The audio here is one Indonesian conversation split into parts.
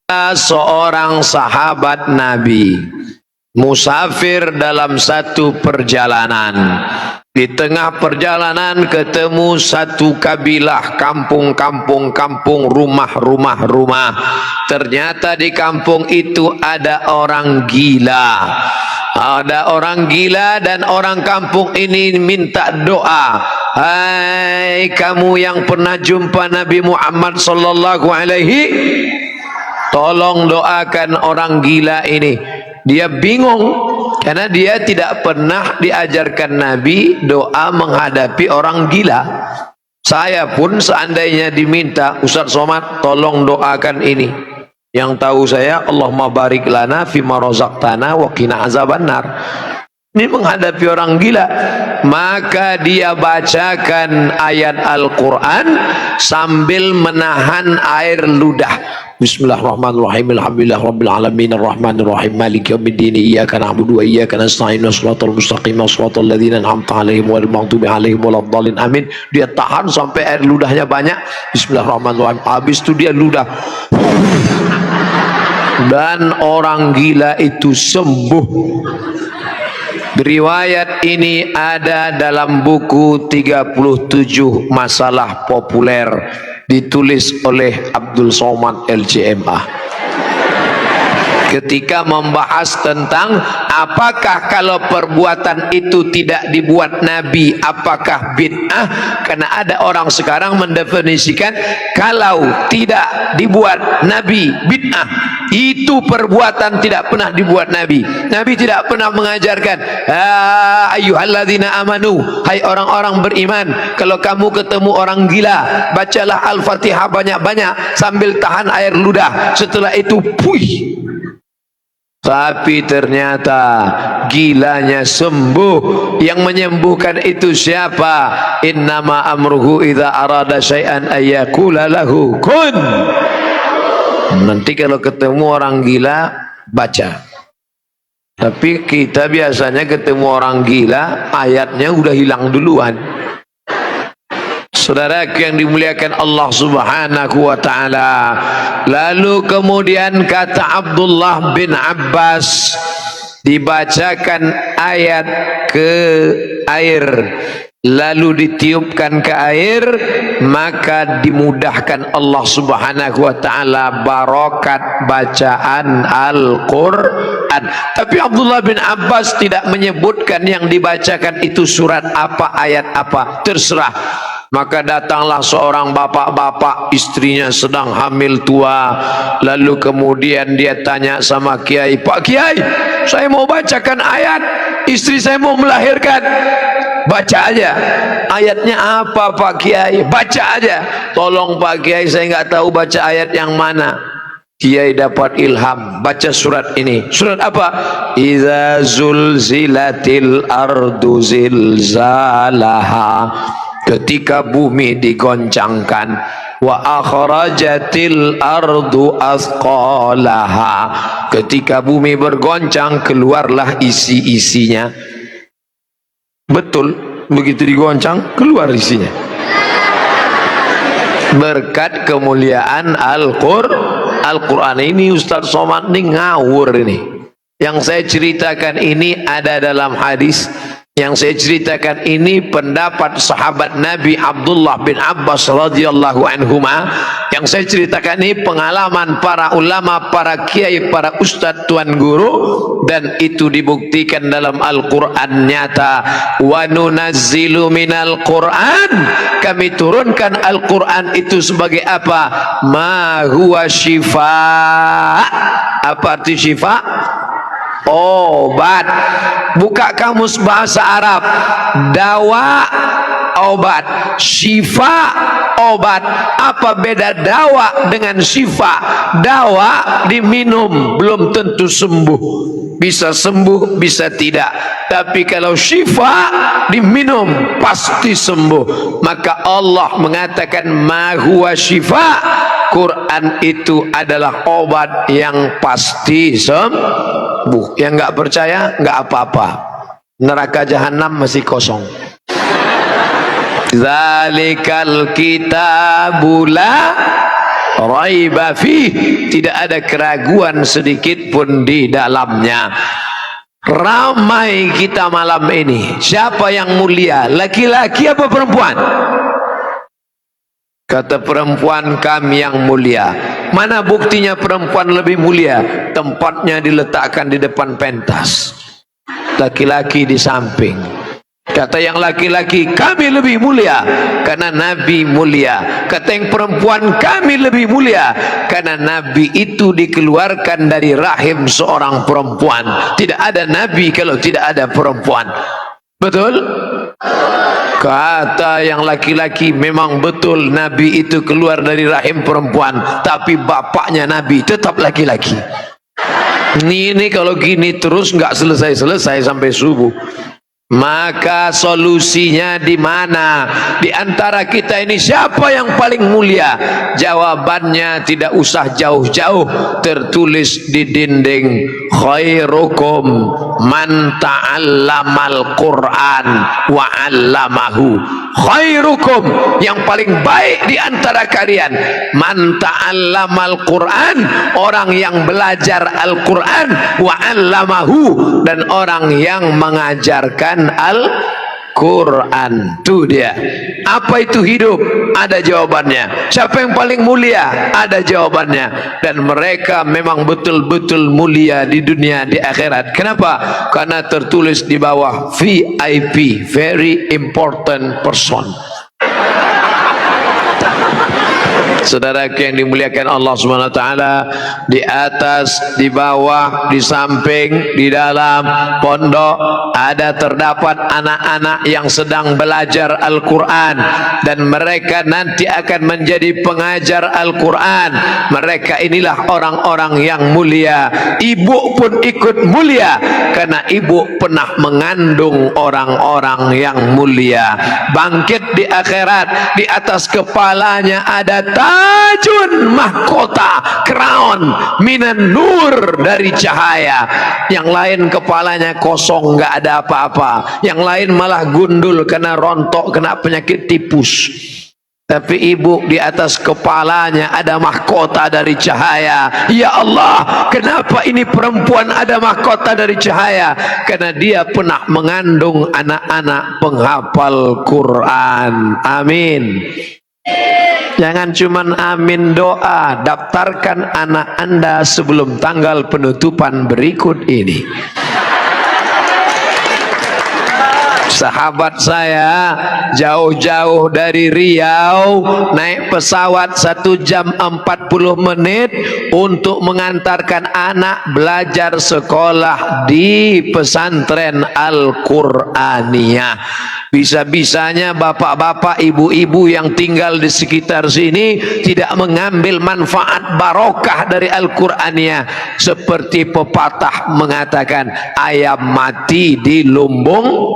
Seorang sahabat Nabi musafir dalam satu perjalanan. Di tengah perjalanan ketemu satu kabilah, kampung, rumah. Ternyata di kampung itu ada orang gila. Ada orang gila dan orang kampung ini minta doa. Hai kamu yang pernah jumpa Nabi Muhammad sallallahu alaihi, tolong doakan orang gila ini. Dia bingung karena dia tidak pernah diajarkan Nabi doa menghadapi orang gila. Saya pun seandainya diminta, Ustaz Somad tolong doakan ini, yang tahu saya Allahumma barik lana fima razaqtana wa qina azabannar. Ini menghadapi orang gila, maka dia bacakan ayat Al-Quran sambil menahan air ludah. Bismillahirrahmanirrahim. Alhamdulillah rabbil alamin arrahmanir rahim maliki yaumiddin iyyaka na'budu wa iyyaka nasta'in shiratal mustaqim shiratal ladzina an'amta 'alaihim ghairil maghdubi 'alaihim waladdallin. Amin. Dia tahan sampai air ludahnya banyak. Bismillahirrahmanirrahim. Habis itu dia ludah. Dan orang gila itu sembuh. Riwayat ini ada dalam buku 37 masalah populer, ditulis oleh Abdul Somad LCMA. Ketika membahas tentang apakah kalau perbuatan itu tidak dibuat Nabi, apakah bid'ah? Karena ada orang sekarang mendefinisikan kalau tidak dibuat Nabi bid'ah, itu perbuatan tidak pernah dibuat Nabi. Nabi tidak pernah mengajarkan ayyuhalladzina amanu, hai orang-orang beriman, kalau kamu ketemu orang gila bacalah Al-Fatihah banyak-banyak sambil tahan air ludah, setelah itu puih. Tapi ternyata gilanya sembuh. Yang menyembuhkan itu siapa? Innama amruhu idza arada syai'an ayyakula lahu kun. Nanti kalau ketemu orang gila baca. Tapi kita biasanya ketemu orang gila ayatnya udah hilang duluan. Saudara yang dimuliakan Allah Subhanahu wa taala. Lalu kemudian kata Abdullah bin Abbas, dibacakan ayat ke air, lalu ditiupkan ke air, maka dimudahkan Allah Subhanahu wa taala barokat bacaan Al-Qur'an. Tapi Abdullah bin Abbas tidak menyebutkan yang dibacakan itu surat apa, ayat apa, terserah. Maka datanglah seorang bapak-bapak, istrinya sedang hamil tua. Lalu kemudian dia tanya sama kiai, Pak Kiai, saya mau bacakan ayat, istri saya mau melahirkan. Baca aja. Ayatnya apa Pak Kiai? Baca aja. Tolong Pak Kiai, saya nggak tahu baca ayat yang mana. Kiai dapat ilham, baca surat ini. Surat apa? Idza zulzilatil ardu zilzalaha, ketika bumi digoncangkan. Wa akhrajatil ardu asqalaha, ketika bumi bergoncang keluarlah isi-isinya. Betul, begitu digoncang keluar isinya. Berkat kemuliaan Al-Quran ini. Ustaz Somad ini ngawur ini. Yang saya ceritakan ini ada dalam hadis. Yang saya ceritakan ini pendapat sahabat Nabi Abdullah bin Abbas radhiyallahu anhuma. Yang saya ceritakan ini pengalaman para ulama, para kiai, para ustadz tuan guru, dan itu dibuktikan dalam Al-Quran nyata. Wa nunazzilu minal Quran, kami turunkan Al-Quran itu sebagai apa? Ma huwa syifa. Apa arti syifa? Obat. Buka kamus bahasa Arab. Dawa, obat. Syifa, obat. Apa beda dawa dengan syifa? Dawa diminum belum tentu sembuh, bisa sembuh bisa tidak. Tapi kalau syifa diminum pasti sembuh. Maka Allah mengatakan ma huwa syifa, Quran itu adalah obat yang pasti sembuh. Yang nggak percaya nggak apa-apa, neraka jahanam masih kosong. Zalikal kitabula raiba fih, tidak ada keraguan sedikit pun di dalamnya. Ramai kita malam ini, siapa yang mulia, laki-laki apa perempuan? Kata perempuan, kami yang mulia. Mana buktinya perempuan lebih mulia? Tempatnya diletakkan di depan pentas, laki-laki di samping. Kata yang laki-laki, kami lebih mulia karena Nabi mulia. Kata yang perempuan, kami lebih mulia karena Nabi itu dikeluarkan dari rahim seorang perempuan. Tidak ada Nabi kalau tidak ada perempuan. Betul? Kata yang laki-laki, memang betul Nabi itu keluar dari rahim perempuan, tapi bapaknya Nabi tetap laki-laki. Ini kalau gini terus nggak selesai-selesai sampai subuh. Maka solusinya di mana? Di antara kita ini siapa yang paling mulia? Jawabannya tidak usah jauh-jauh, tertulis di dinding, khairukum man ta'allamal Qur'an wa 'allamahu. Khairukum, yang paling baik di antara kalian, man ta'allamal Qur'an, orang yang belajar Al-Qur'an, wa 'allamahu, dan orang yang mengajarkan Al-Quran. Itu dia. Apa itu hidup? Ada jawabannya. Siapa yang paling mulia? Ada jawabannya. Dan mereka memang betul-betul mulia di dunia, di akhirat. Kenapa? Karena tertulis di bawah VIP, very important person. Saudaraku yang dimuliakan Allah Subhanahu wa taala, di atas, di bawah, di samping, di dalam pondok ada terdapat anak-anak yang sedang belajar Al-Qur'an, dan mereka nanti akan menjadi pengajar Al-Qur'an. Mereka inilah orang-orang yang mulia. Ibu pun ikut mulia karena ibu pernah mengandung orang-orang yang mulia. Bangkit di akhirat, di atas kepalanya ada tajun, mahkota, crown minan nur, dari cahaya. Yang lain kepalanya kosong, nggak ada apa-apa. Yang lain malah gundul kena rontok, kena penyakit tipus. Tapi ibu di atas kepalanya ada mahkota dari cahaya. Ya Allah, kenapa ini perempuan ada mahkota dari cahaya? Karena dia pernah mengandung anak-anak penghafal Quran. Amin. Jangan cuman amin doa, daftarkan anak Anda sebelum tanggal penutupan berikut ini. Sahabat saya jauh-jauh dari Riau naik pesawat 1 jam 40 menit untuk mengantarkan anak belajar sekolah di pesantren Al-Qur'aniyah. Bisa-bisanya bapak-bapak, ibu-ibu yang tinggal di sekitar sini tidak mengambil manfaat barokah dari Al-Qur'aniyah. Seperti pepatah mengatakan, ayam mati di lumbung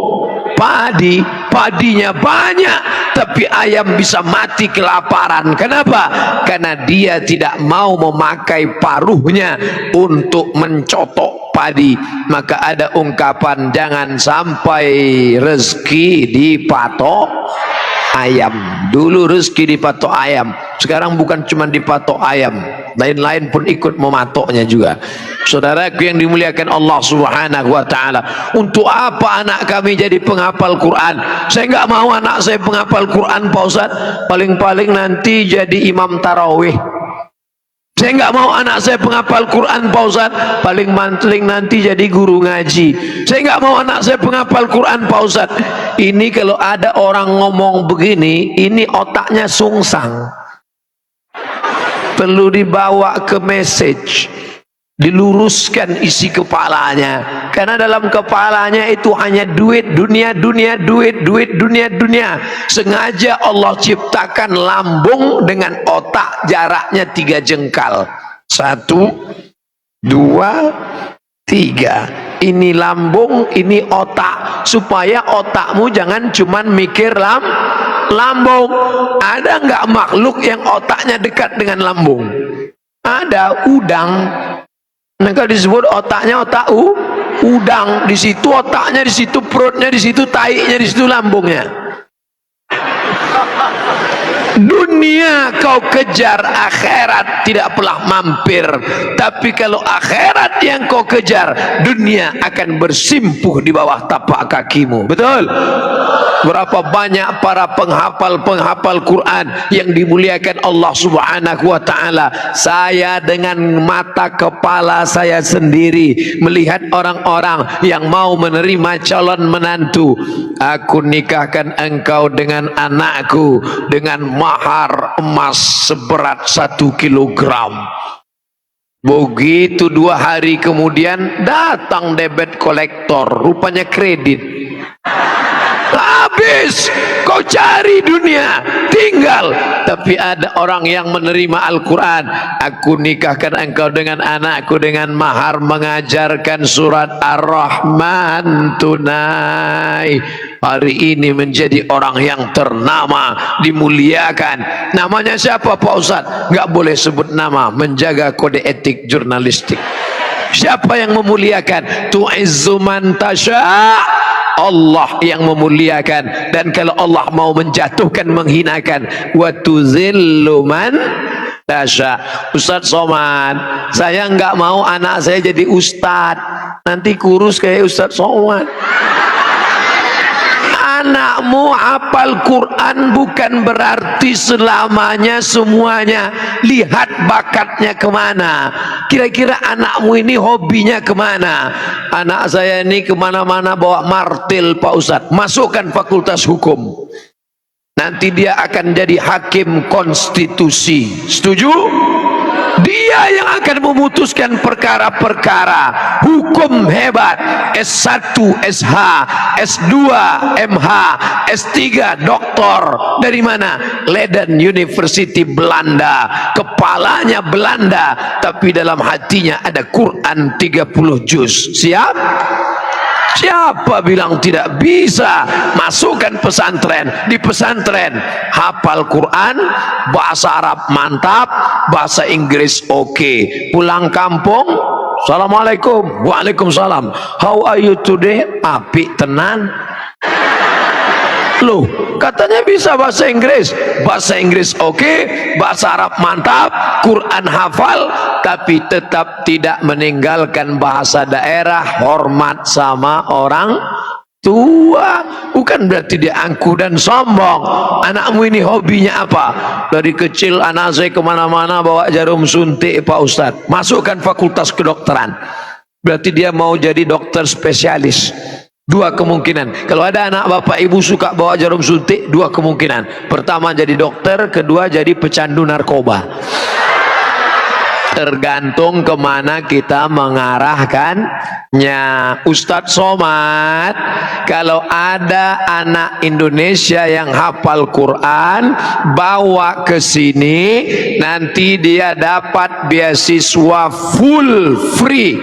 padi, padinya banyak tapi ayam bisa mati kelaparan. Kenapa? Karena dia tidak mau memakai paruhnya untuk mencotok padi. Maka ada ungkapan, jangan sampai rezeki dipatok ayam. Dulu rezeki dipatok ayam, sekarang bukan cuma dipatok ayam, lain-lain pun ikut mematoknya juga. Saudaraku yang dimuliakan Allah Subhanahu wa taala, untuk apa anak kami jadi penghafal Quran? Saya enggak mau anak saya penghafal Quran, Pak Ustaz. Paling-paling nanti jadi imam tarawih. Saya enggak mau anak saya penghafal Quran, Pak Ustaz. Paling nanti jadi guru ngaji. Saya enggak mau anak saya penghafal Quran, Pak Ustaz. Ini kalau ada orang ngomong begini, ini otaknya sungsang. Perlu dibawa ke message, diluruskan isi kepalanya. Karena dalam kepalanya itu hanya duit, dunia, dunia, duit, duit, dunia, dunia. Sengaja Allah ciptakan lambung dengan otak jaraknya 3 jengkal. 1, 2, 3. Ini lambung, ini otak, supaya otakmu jangan cuman mikir lambung. Ada nggak makhluk yang otaknya dekat dengan lambung? Ada, udang. Maka disebut otaknya otak udang. Di situ otaknya, di situ perutnya, di situ taiknya, di situ lambungnya. dunia kau kejar, akhirat tidak pernah mampir. Tapi kalau akhirat yang kau kejar, dunia akan bersimpuh di bawah tapak kakimu. Betul? Berapa banyak para penghafal Quran yang dimuliakan Allah Subhanahu wa taala. Saya dengan mata kepala saya sendiri melihat orang-orang yang mau menerima calon menantu. Aku nikahkan engkau dengan anakku dengan mahar emas seberat 1 kilogram. Begitu 2 hari kemudian datang debit kolektor, rupanya kredit. Habis kau cari dunia tinggal, tapi ada orang yang menerima Al-Quran. Aku nikahkan engkau dengan anakku dengan mahar mengajarkan surat Ar-Rahman tunai. Hari ini menjadi orang yang ternama, dimuliakan. Namanya siapa Pak Ustadz? Nggak boleh sebut nama, menjaga kode etik jurnalistik. Siapa yang memuliakan? Tu'izzu man tasya', Allah yang memuliakan. Dan kalau Allah mau menjatuhkan, menghinakan, wa tuzillu man tasya. Ustaz Somad, saya nggak mau anak saya jadi ustad, nanti kurus kayak Ustaz Somad. Anakmu hafal Quran bukan berarti selamanya semuanya. Lihat bakatnya kemana. Kira-kira anakmu ini hobinya kemana? Anak saya ini kemana-mana bawa martil Pak Ustadz. Masukkan fakultas hukum. Nanti dia akan jadi hakim konstitusi. Setuju? Dia yang akan memutuskan perkara-perkara hukum hebat. S1, SH, S2, MH, S3, doktor. Dari mana? Leiden University Belanda. Kepalanya Belanda, tapi dalam hatinya ada Quran 30 juz. Siap? Siapa bilang tidak bisa? Masukkan pesantren. Di pesantren hafal Quran, bahasa Arab mantap, bahasa Inggris oke. Pulang kampung, Assalamualaikum. Waalaikumsalam. How are you today? Apik tenan. Loh, katanya bisa bahasa Inggris. Bahasa Inggris oke, bahasa Arab mantap, Quran hafal, tapi tetap tidak meninggalkan bahasa daerah, hormat sama orang tua. Bukan berarti dia angkuh dan sombong. Anakmu ini hobinya apa? Dari kecil anak saya kemana-mana bawa jarum suntik Pak Ustadz. Masukkan fakultas kedokteran. Berarti dia mau jadi dokter spesialis. 2 kemungkinan. Kalau ada anak bapak ibu suka bawa jarum suntik, 2 kemungkinan. Pertama jadi dokter, kedua jadi pecandu narkoba. Tergantung kemana kita mengarahkannya. Ustadz Somad, kalau ada anak Indonesia yang hafal Quran, bawa ke sini, nanti dia dapat beasiswa full free.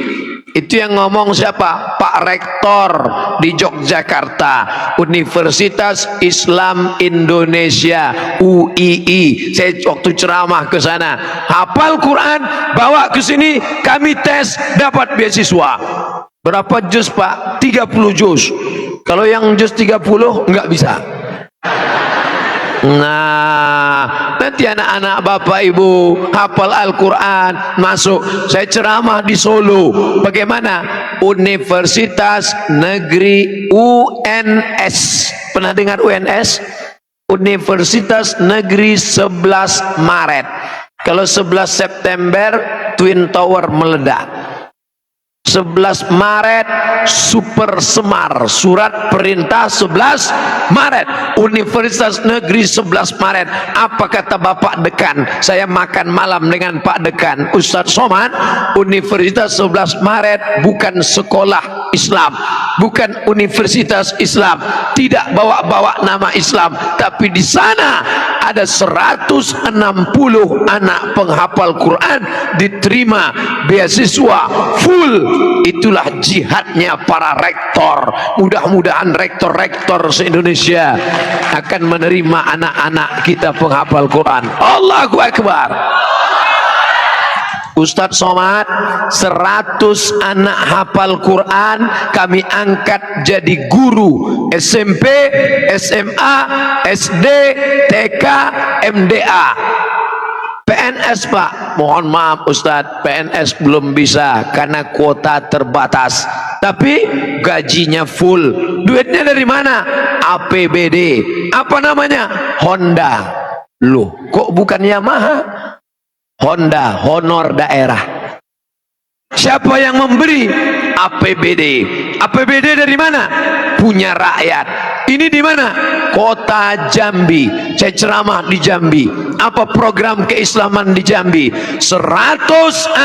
Itu yang ngomong siapa? Pak Rektor di Yogyakarta, Universitas Islam Indonesia, UII. Saya waktu ceramah ke sana, hafal Quran, bawa ke sini, kami tes, dapat beasiswa. Berapa juz Pak? 30 juz. Kalau yang juz 30 nggak bisa. Nah, nanti anak-anak bapak ibu hafal Al-Quran masuk. Saya ceramah di Solo. Bagaimana? Universitas Negeri UNS. Pernah dengar UNS? Universitas Negeri 11 Maret. Kalau 11 September Twin Tower meledak. 11 Maret Super Semar, surat perintah 11 Maret, Universitas Negeri 11 Maret. Apa kata Bapak Dekan? Saya makan malam dengan Pak Dekan, Ustadz Somad. Universitas 11 Maret bukan sekolah Islam, bukan universitas Islam, tidak bawa-bawa nama Islam, tapi di sana ada 160 anak penghafal Quran diterima beasiswa full. Itulah jihadnya para rektor. Mudah-mudahan rektor-rektor se-Indonesia akan menerima anak-anak kita penghafal Quran. Allahu Akbar. Ustadz Somad, 100 anak hafal Quran kami angkat jadi guru SMP, SMA, SD, TK, MDA. PNS Pak, mohon maaf Ustadz, PNS belum bisa karena kuota terbatas, tapi gajinya full. Duitnya dari mana? APBD. Apa namanya? Honda. Loh, kok bukan Yamaha? Honda, honor daerah. Siapa yang memberi? APBD. APBD dari mana? Punya rakyat. Ini di mana? Kota Jambi. Saya ceramah di Jambi. Apa program keislaman di Jambi? 100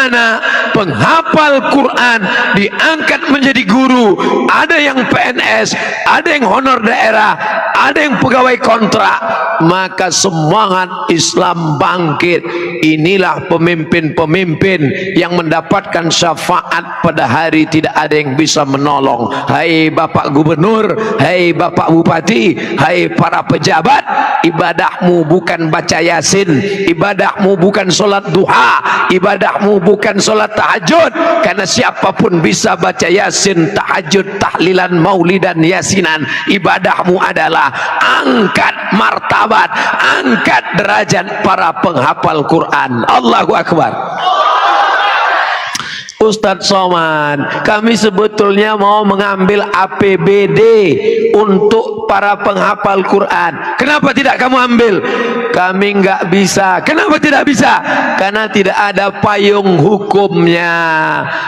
anak penghafal Quran diangkat menjadi guru. Ada yang PNS, ada yang honor daerah, ada yang pegawai kontrak. Maka semangat Islam bangkit. Inilah pemimpin-pemimpin yang mendapatkan syafaat pada hari tidak ada yang bisa menolong. Hai Bapak Gubernur, hai Bapak Bupati, hai para pejabat, ibadahmu bukan baca Yasin, ibadahmu bukan sholat duha, ibadahmu bukan sholat tahajud, karena siapapun bisa baca Yasin, tahajud, tahlilan, maulidan, yasinan. Ibadahmu adalah angkat martabat, angkat derajat para penghafal Quran. Allahu Akbar. Ustadz Somad, kami sebetulnya mau mengambil APBD untuk para penghafal Quran. Kenapa tidak kamu ambil? Kami nggak bisa. Kenapa tidak bisa? Karena tidak ada payung hukumnya.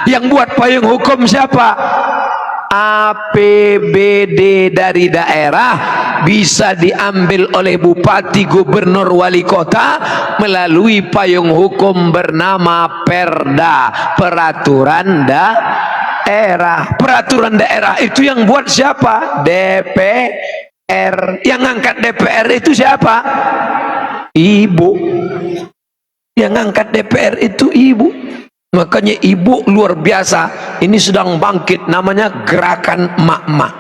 Yang buat payung hukum siapa? APBD dari daerah bisa diambil oleh bupati, gubernur, wali kota melalui payung hukum bernama Perda, peraturan daerah. Peraturan daerah itu yang buat siapa? DPR. Yang ngangkat DPR itu siapa? Ibu. Yang ngangkat DPR itu ibu. Makanya ibu luar biasa. Ini sedang bangkit, namanya gerakan emak-emak.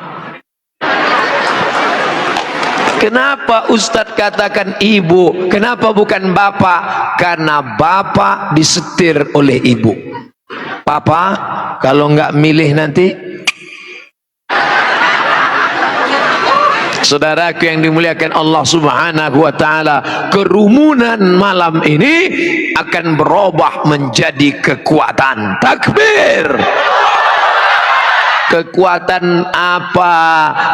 Kenapa Ustadz katakan ibu? Kenapa bukan bapak? Karena bapak disetir oleh ibu. Papa kalau nggak milih nanti. Saudaraku yang dimuliakan Allah Subhanahu wa taala, kerumunan malam ini akan berubah menjadi kekuatan. Takbir. Kekuatan apa?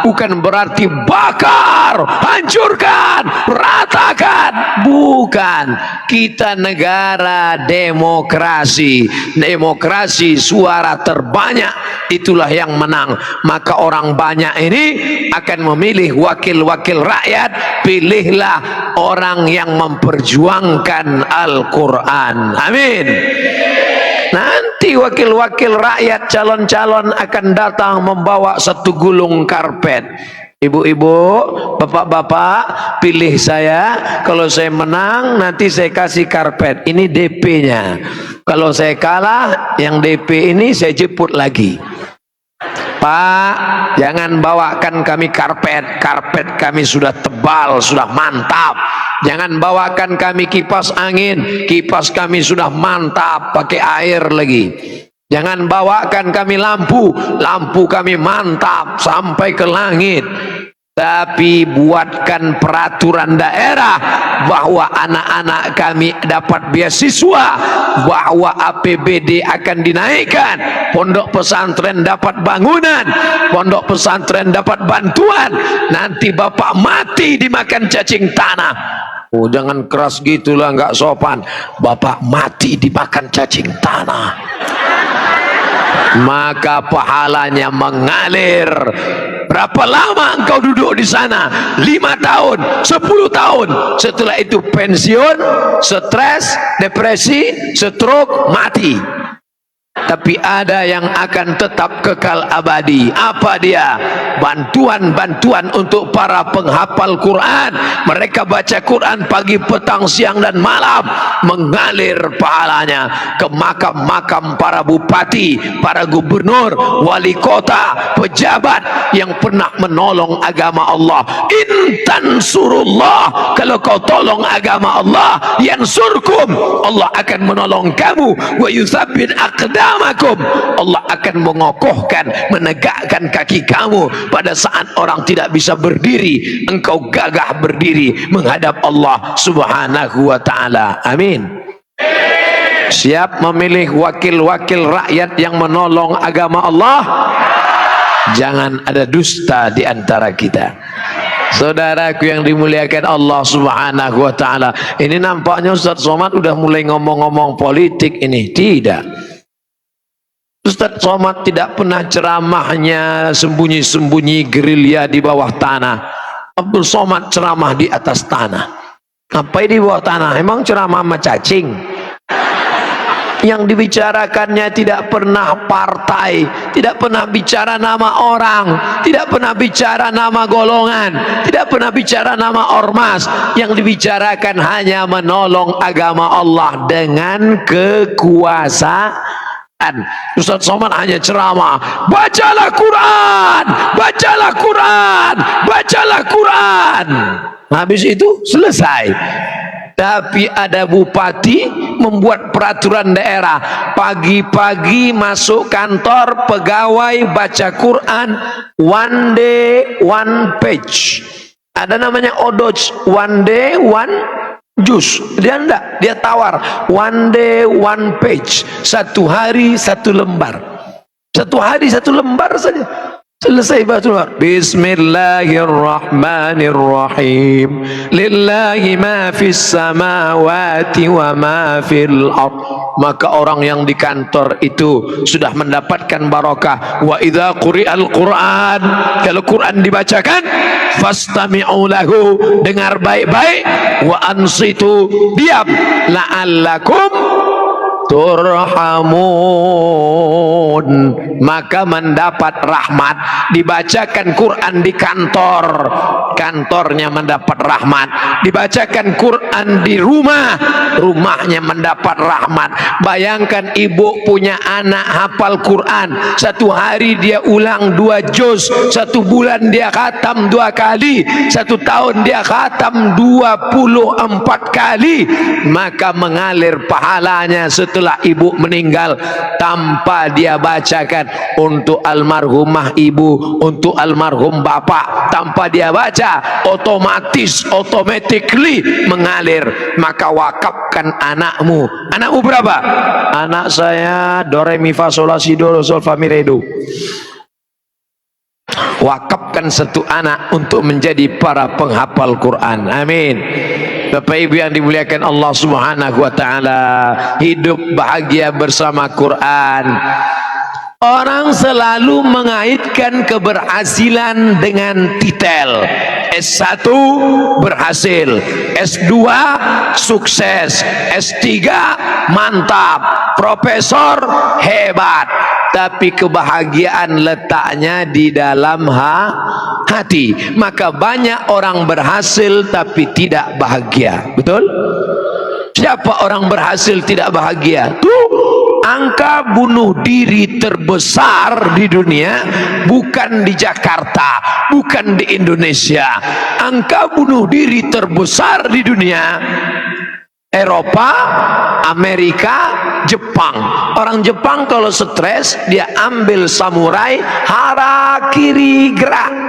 Bukan berarti bakar, hancurkan, ratakan. Bukan. Kita negara demokrasi. Demokrasi suara terbanyak itulah yang menang. Maka orang banyak ini akan memilih wakil-wakil rakyat. Pilihlah orang yang memperjuangkan Al-Quran. Amin. Nanti wakil-wakil rakyat, calon-calon akan datang membawa satu gulung karpet. Ibu-ibu, bapak-bapak, pilih saya. Kalau saya menang, nanti saya kasih karpet. Ini DP-nya. Kalau saya kalah, yang DP ini saya jemput lagi. Pak, jangan bawakan kami karpet. Karpet kami sudah tebal, sudah mantap. Jangan bawakan kami kipas angin. Kipas kami sudah mantap, pakai air lagi. Jangan bawakan kami lampu. Lampu kami mantap sampai ke langit. Tapi buatkan peraturan daerah bahwa anak-anak kami dapat beasiswa, bahwa APBD akan dinaikkan, pondok pesantren dapat bangunan, pondok pesantren dapat bantuan. Nanti bapak mati dimakan cacing tanah. Oh, jangan keras gitulah, nggak sopan. Bapak mati dimakan cacing tanah, maka pahalanya mengalir. Berapa lama engkau duduk di sana? 5 tahun, 10 tahun. Setelah itu pensiun, stres, depresi, stroke, mati. tapi ada yang akan tetap kekal abadi. Apa dia? Bantuan-bantuan untuk para penghafal Quran. Mereka baca Quran pagi, petang, siang dan malam, mengalir pahalanya ke makam-makam para bupati, para gubernur, wali kota, pejabat yang pernah menolong agama Allah. Intan surullah, kalau kau tolong agama Allah, yansurkum, Allah akan menolong kamu. Wa yutsabbit aqdamakum, Allah akan mengokohkan, menegakkan kaki kamu pada saat orang tidak bisa berdiri, engkau gagah berdiri menghadap Allah Subhanahu wa ta'ala. Amin. Siap memilih wakil-wakil rakyat yang menolong agama Allah? Jangan ada dusta di antara kita. Saudaraku yang dimuliakan Allah Subhanahu wa ta'ala, ini nampaknya Ustaz Somad udah mulai ngomong-ngomong politik ini. Tidak, Ustaz Somad tidak pernah ceramahnya sembunyi-sembunyi gerilya di bawah tanah. Abdul Somad ceramah di atas tanah. Apa di bawah tanah? Emang ceramah sama cacing? Yang dibicarakannya tidak pernah partai, tidak pernah bicara nama orang, tidak pernah bicara nama golongan, tidak pernah bicara nama ormas. Yang dibicarakan hanya menolong agama Allah dengan kekuasaan. Ustaz Somad hanya ceramah, bacalah Quran, bacalah Quran, bacalah Quran. Habis itu selesai. Tapi ada bupati membuat peraturan daerah, pagi-pagi masuk kantor pegawai baca Quran one day one page. Ada namanya odoj, one day one juz. Dia enggak, dia tawar one day one page, satu hari satu lembar, satu hari satu lembar saja. Selesai baca. Bismillahirrahmanirrahim. Lillahi ma fis samawati wa ma fil ard. Maka orang yang di kantor itu sudah mendapatkan barokah. Wa idza quri'al Qur'an, kalau Quran dibacakan, fastami'u lahu, dengar baik-baik, wa ansitu, diam, la'allakum turhamun, maka mendapat rahmat. Dibacakan Quran di kantor, kantornya mendapat rahmat. Dibacakan Quran di rumah, rumahnya mendapat rahmat. Bayangkan ibu punya anak hafal Quran, satu hari dia ulang 2 juz, satu bulan dia khatam 2 kali, satu tahun dia khatam 24 kali, maka mengalir pahalanya setelah ibu meninggal tanpa dia bacakan. Untuk almarhumah ibu, untuk almarhum bapak, tanpa dia baca, otomatis, automatically mengalir. Maka wakafkan anakmu. Anakmu berapa? Anak saya do re mi fa sol la si do sol fa mi re do. Wakafkan satu anak untuk menjadi para penghafal Quran. Amin. Bapak Ibu yang dimuliakan Allah Subhanahu wa ta'ala, hidup bahagia bersama Quran. Orang selalu mengaitkan keberhasilan dengan titel. S1 berhasil, S2 sukses, S3 mantap, profesor hebat. Tapi kebahagiaan letaknya di dalam hati. Maka banyak orang berhasil tapi tidak bahagia. Betul? Siapa orang berhasil tidak bahagia? Tuh, angka bunuh diri terbesar di dunia bukan di Jakarta, bukan di Indonesia. Angka bunuh diri terbesar di dunia Eropa, Amerika, Jepang. Orang Jepang kalau stres dia ambil samurai, hara kiri gerak.